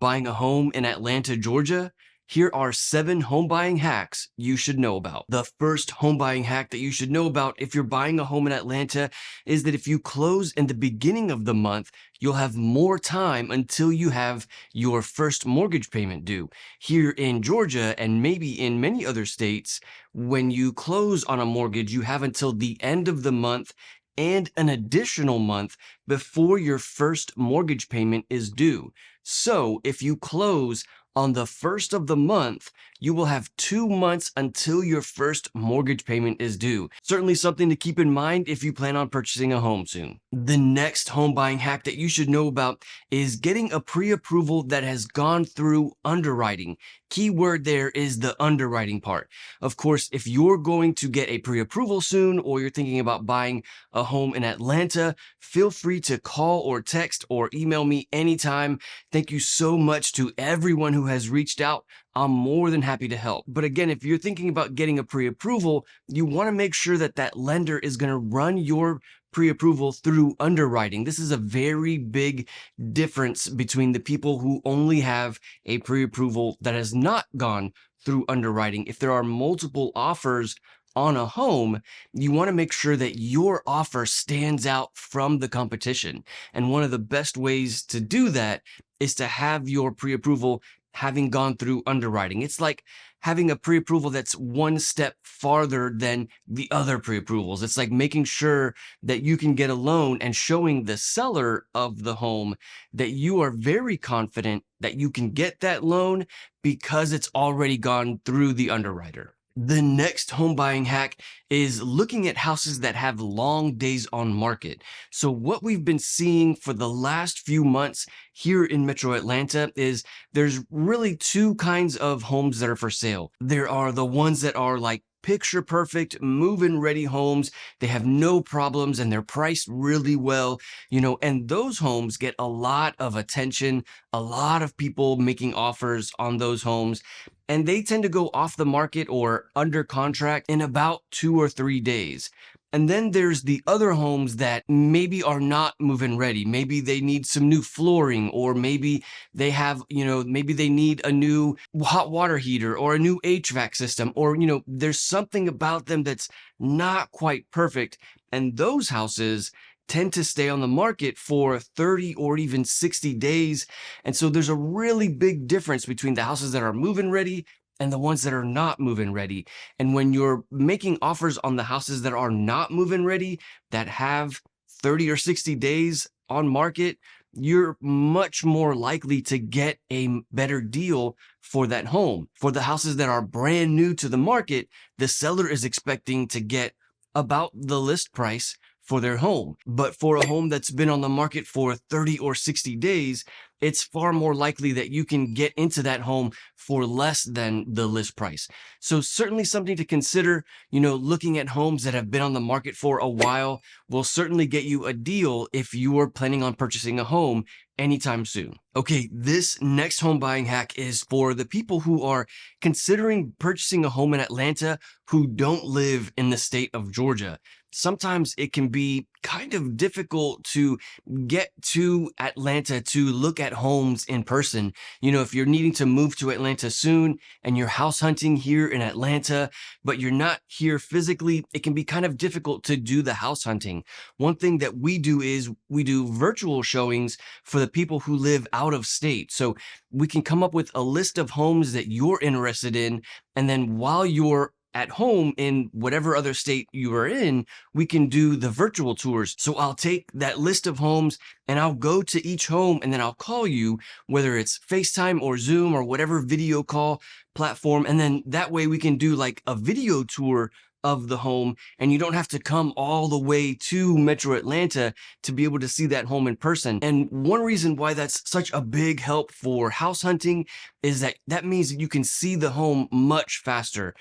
buying a home in Atlanta, Georgia, here are 7 home buying hacks you should know about. The first home buying hack that you should know about if you're buying a home in Atlanta is that if you close in the beginning of the month, you'll have more time until you have your first mortgage payment due. Here in Georgia, and maybe in many other states, when you close on a mortgage, you have until the end of the month and an additional month before your first mortgage payment is due. So if you close on the first of the month, you will have 2 months until your first mortgage payment is due. Certainly something to keep in mind if you plan on purchasing a home soon. The next home buying hack that you should know about is getting a pre-approval that has gone through underwriting. Key word there is the underwriting part. Of course, if you're going to get a pre-approval soon, or you're thinking about buying a home in Atlanta, feel free to call or text or email me anytime. Thank you so much to everyone who has reached out. I'm more than happy to help. But again, if you're thinking about getting a pre-approval, you want to make sure that that lender is going to run your pre-approval through underwriting. This is a very big difference between the people who only have a pre-approval that has not gone through underwriting. If there are multiple offers on a home, you want to make sure that your offer stands out from the competition. And one of the best ways to do that is to have your pre-approval having gone through underwriting. It's like having a pre-approval that's one step farther than the other pre-approvals. It's like making sure that you can get a loan and showing the seller of the home that you are very confident that you can get that loan because it's already gone through the underwriter. The next home buying hack is looking at houses that have long days on market. So what we've been seeing for the last few months here in Metro Atlanta is there's really 2 kinds of homes that are for sale. There are the ones that are like picture perfect, move-in ready homes. They have no problems and they're priced really well, and those homes get a lot of attention, a lot of people making offers on those homes, and they tend to go off the market or under contract in about 2 or 3 days. And then there's the other homes that maybe are not move-in ready. Maybe they need some new flooring, or maybe they have, maybe they need a new hot water heater or a new HVAC system, or, there's something about them that's not quite perfect. And those houses tend to stay on the market for 30 or even 60 days. And so there's a really big difference between the houses that are move-in ready and the ones that are not move-in ready. And when you're making offers on the houses that are not move-in ready, that have 30 or 60 days on market, you're much more likely to get a better deal for that home. For the houses that are brand new to the market, the seller is expecting to get about the list price for their home. But for a home that's been on the market for 30 or 60 days, it's far more likely that you can get into that home for less than the list price. So certainly something to consider. Looking at homes that have been on the market for a while will certainly get you a deal if you are planning on purchasing a home anytime soon. Okay, this next home buying hack is for the people who are considering purchasing a home in Atlanta who don't live in the state of Georgia. Sometimes it can be kind of difficult to get to Atlanta to look at homes in person. If you're needing to move to Atlanta soon and you're house hunting here in Atlanta, but you're not here physically, it can be kind of difficult to do the house hunting. One thing that we do is we do virtual showings for the people who live out of state. So we can come up with a list of homes that you're interested in, and then while you're at home in whatever other state you are in, we can do the virtual tours. So I'll take that list of homes and I'll go to each home, and then I'll call you, whether it's FaceTime or Zoom or whatever video call platform. And then that way we can do like a video tour of the home, and you don't have to come all the way to Metro Atlanta to be able to see that home in person. And one reason why that's such a big help for house hunting is that means that you can see the home much faster.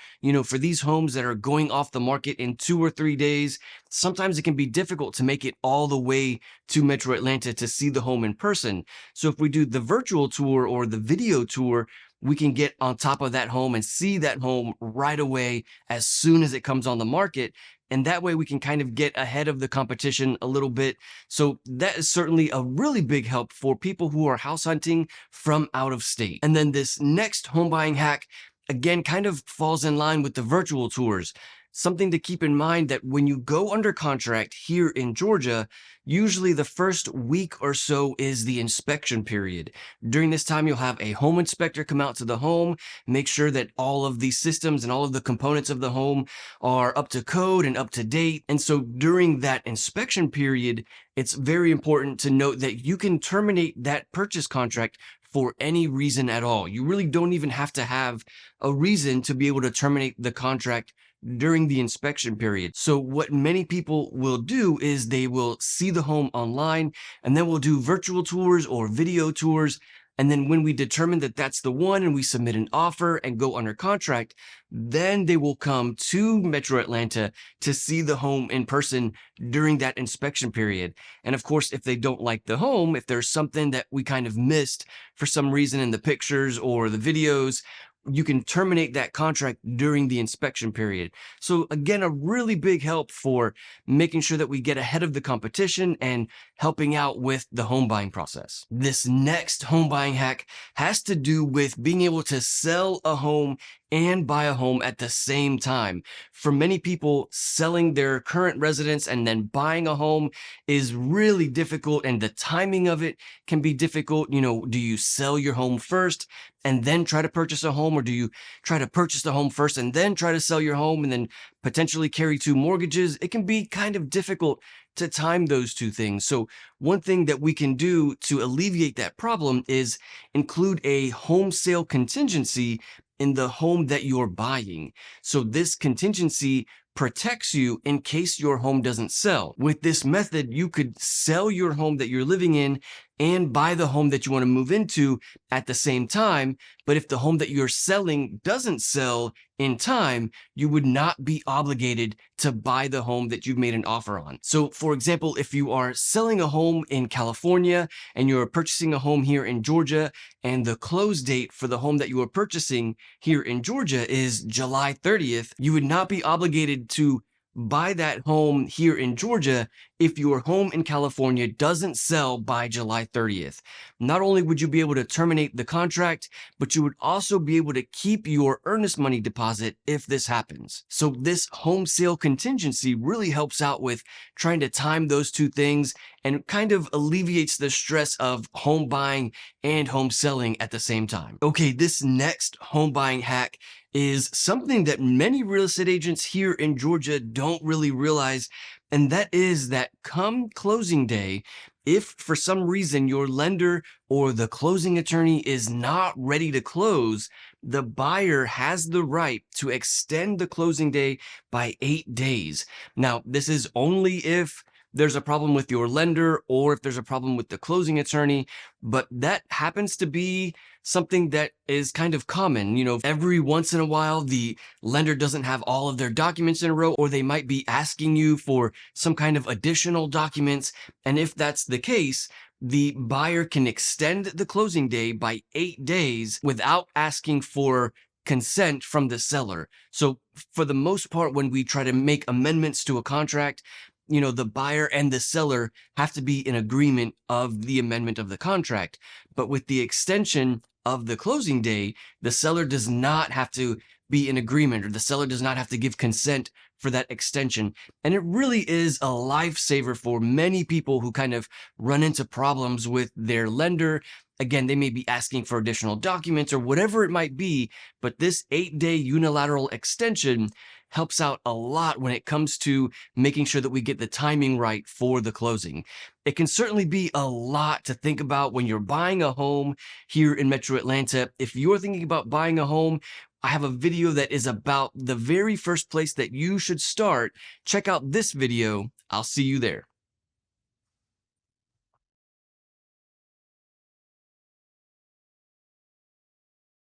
For these homes that are going off the market in 2 or 3 days, sometimes it can be difficult to make it all the way to Metro Atlanta to see the home in person. So if we do the virtual tour or the video tour, we can get on top of that home and see that home right away as soon as it comes on the market. And that way we can kind of get ahead of the competition a little bit. So that is certainly a really big help for people who are house hunting from out of state. And then this next home buying hack, again, kind of falls in line with the virtual tours. Something to keep in mind that when you go under contract here in Georgia, usually the first week or so is the inspection period. During this time, you'll have a home inspector come out to the home, make sure that all of the systems and all of the components of the home are up to code and up to date. And so during that inspection period, it's very important to note that you can terminate that purchase contract for any reason at all. You really don't even have to have a reason to be able to terminate the contract during the inspection period. So what many people will do is they will see the home online and then we'll do virtual tours or video tours. And then when we determine that that's the one and we submit an offer and go under contract, then they will come to Metro Atlanta to see the home in person during that inspection period. And of course, if they don't like the home, if there's something that we kind of missed for some reason in the pictures or the videos, you can terminate that contract during the inspection period. So again, a really big help for making sure that we get ahead of the competition and helping out with the home buying process. This next home buying hack has to do with being able to sell a home and buy a home at the same time. For many people, selling their current residence and then buying a home is really difficult, and the timing of it can be difficult. Do you sell your home first and then try to purchase a home, or do you try to purchase the home first and then try to sell your home and then potentially carry two mortgages? It can be kind of difficult to time those two things. So one thing that we can do to alleviate that problem is include a home sale contingency in the home that you're buying. So this contingency protects you in case your home doesn't sell. With this method, you could sell your home that you're living in and buy the home that you want to move into at the same time. But if the home that you're selling doesn't sell in time, you would not be obligated to buy the home that you've made an offer on. So for example, if you are selling a home in California and you're purchasing a home here in Georgia, and the close date for the home that you are purchasing here in Georgia is July 30th, you would not be obligated to buy that home here in Georgia if your home in California doesn't sell by July 30th. Not only would you be able to terminate the contract, but you would also be able to keep your earnest money deposit if this happens. So this home sale contingency really helps out with trying to time those two things and kind of alleviates the stress of home buying and home selling at the same time. Okay, this next home buying hack is something that many real estate agents here in Georgia don't really realize, and that is that come closing day, if for some reason your lender or the closing attorney is not ready to close, the buyer has the right to extend the closing day by 8 days. Now, this is only if there's a problem with your lender or if there's a problem with the closing attorney, but that happens to be something that is kind of common. Every once in a while, the lender doesn't have all of their documents in a row, or they might be asking you for some kind of additional documents. And if that's the case, the buyer can extend the closing day by 8 days without asking for consent from the seller. So for the most part, when we try to make amendments to a contract, the buyer and the seller have to be in agreement of the amendment of the contract. But with the extension of the closing day, the seller does not have to be in agreement, or the seller does not have to give consent for that extension. And it really is a lifesaver for many people who kind of run into problems with their lender. Again, they may be asking for additional documents or whatever it might be, but this 8-day unilateral extension helps out a lot when it comes to making sure that we get the timing right for the closing. It can certainly be a lot to think about when you're buying a home here in Metro Atlanta. If you're thinking about buying a home, I have a video that is about the very first place that you should start. Check out this video. I'll see you there.